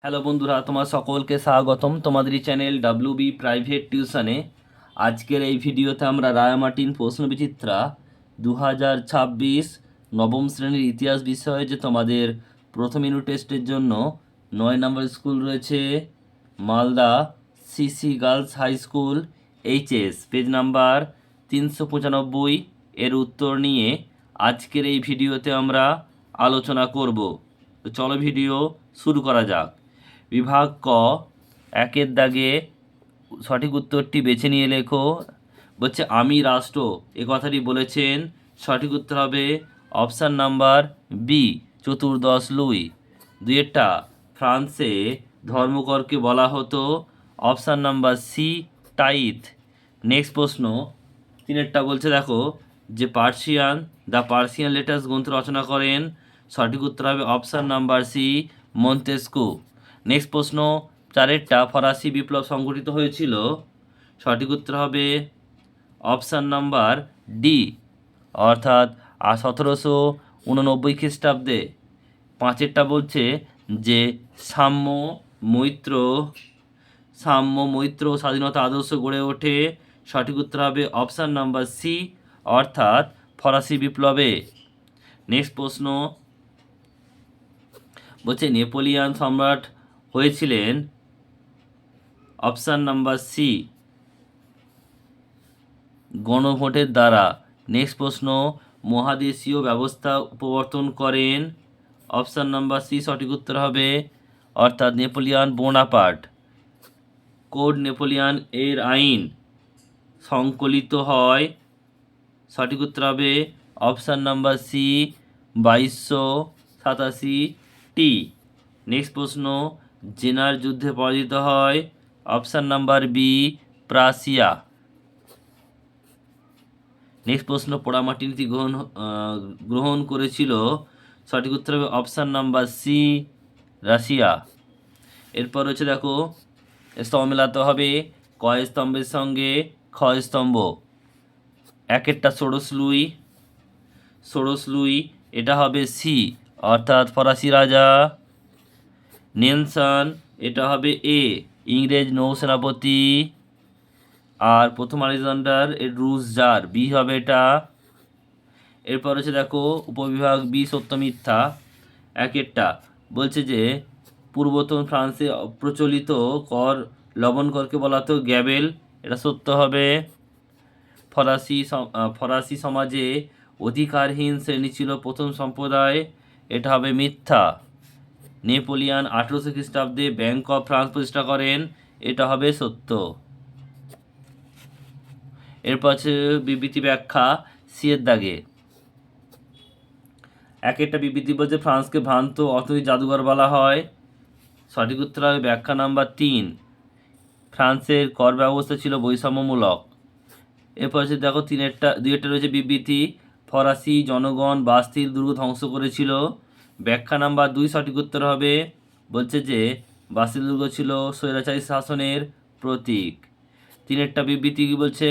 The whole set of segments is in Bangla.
হ্যালো বন্ধুরা, তোমার সকলকে স্বাগতম তোমাদেরই চ্যানেল ডাব্লিউবি প্রাইভেট টিউশনে। আজকের এই ভিডিওতে আমরা রায়ামার্টিন প্রশ্নবিচিত্রা 2026 নবম শ্রেণীর ইতিহাস বিষয়ে যে তোমাদের প্রথম ইউনিট টেস্টের জন্য 9 নম্বর স্কুল রয়েছে Malda CC girls high school HS, page number 395 এর উত্তর নিয়ে আজকের এই ভিডিওতে আমরা আলোচনা করব। তো চলো ভিডিও শুরু করা যাক। বিভাগ ক, একের দাগে সঠিক উত্তরটি বেছে নিয়ে লেখো। বলছে আমি রাষ্ট্র, এ কথাটি বলেছেন। সঠিক উত্তর হবে অপশান নাম্বার বি, চতুর্দশ লুই। দুইয়েরটা, ফ্রান্সে ধর্মকরকে বলা হতো। Option number C, tithe. Next প্রশ্ন, তিনেরটা বলছে দেখো যে দ্য পার্সিয়ান লেটার্স গ্রন্থ রচনা করেন। সঠিক উত্তর হবে option number C, Montesquieu. Next প্রশ্ন, চারেরটা, ফরাসি বিপ্লব সংঘটিত হয়েছিল। সঠিক উত্তর হবে অপশান নাম্বার ডি, অর্থাৎ 1789 খ্রিস্টাব্দে। পাঁচেরটা বলছে যে সাম্য মৈত্র স্বাধীনতা আদর্শ গড়ে ওঠে। সঠিক উত্তর হবে অপশান নাম্বার সি, অর্থাৎ ফরাসি বিপ্লবে। নেক্সট প্রশ্ন বলছে নেপোলিয়ান সম্রাট হয়েছিলেন। অপশান নাম্বার সি, গণভোটের দ্বারা। নেক্সট প্রশ্ন, মহাদেশীয় ব্যবস্থা প্রবর্তন করেন। অপশান নাম্বার সি সঠিক উত্তর হবে, অর্থাৎ নেপোলিয়ান বোনাপার্ট। কোড নেপোলিয়ান এর আইন সংকলিত হয়। সঠিক উত্তর হবে অপশান নাম্বার সি, 2287টি। নেক্সট প্রশ্ন, জেনার যুদ্ধে পরাজিত হয়। Option number B, Prussia. Next প্রশ্ন, পোড়ামাটি নীতি গ্রহণ করেছিল। সঠিক উত্তর হবে অপশান নাম্বার সি, রাশিয়া। এরপর হচ্ছে দেখো স্তম্ভ মেলাতে হবে। ক স্তম্ভের সঙ্গে খ স্তম্ভ। একেরটা ষোড়শ লুই, এটা হবে সি, অর্থাৎ ফরাসি রাজা। নেলসন, এটা হবে এ, ইংরেজ নৌসেনাপতি। আর প্রথম আলেকজান্ডার এর রুশ জার, বি হবে এটা। এরপর হচ্ছে দেখো উপবিভাগ বি, সত্য মিথ্যা। একেরটা বলছে যে পূর্বতন ফ্রান্সে প্রচলিত কর লবণ করকে বলা হতো গ্যাবেল, এটা সত্য হবে। ফরাসি সমাজে অধিকারহীন শ্রেণী ছিল প্রথম সম্প্রদায়, এটা হবে মিথ্যা। নেপোলিয়ান 1800 খ্রিস্টাব্দে ব্যাংক অফ ফ্রান্স প্রতিষ্ঠা করেন, এটা হবে সত্য। এরপর আছে বিবৃতি ব্যাখ্যা সি এর দাগে। একটা বিবৃতি বলছে ফ্রান্সকে ভ্রান্ত অর্থনৈতিক জাদুঘর বলা হয়। সঠিক উত্তর হবে ব্যাখ্যা নাম্বার 3, ফ্রান্সের কর ব্যবস্থা ছিল বৈষম্যমূলক। এরপর হচ্ছে দেখো দুইটা রয়েছে বিবৃতি, ফরাসি জনগণ বাস্তিল দুর্গ ধ্বংস করেছিল। ব্যাখ্যা নাম্বার 2 সঠিক উত্তর হবে, বলছে যে বাস্তিল দুর্গ ছিল স্বৈরাচারী শাসনের প্রতীক। তিনেরটা বিবৃতি কি বলছে,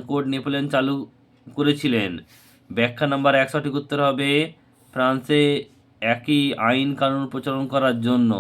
কোড নেপোলিয়ান চালু করেছিলেন। ব্যাখ্যা নাম্বার 1 সঠিক উত্তর হবে, ফ্রান্সে একই আইন কানুন প্রচলন করার জন্য।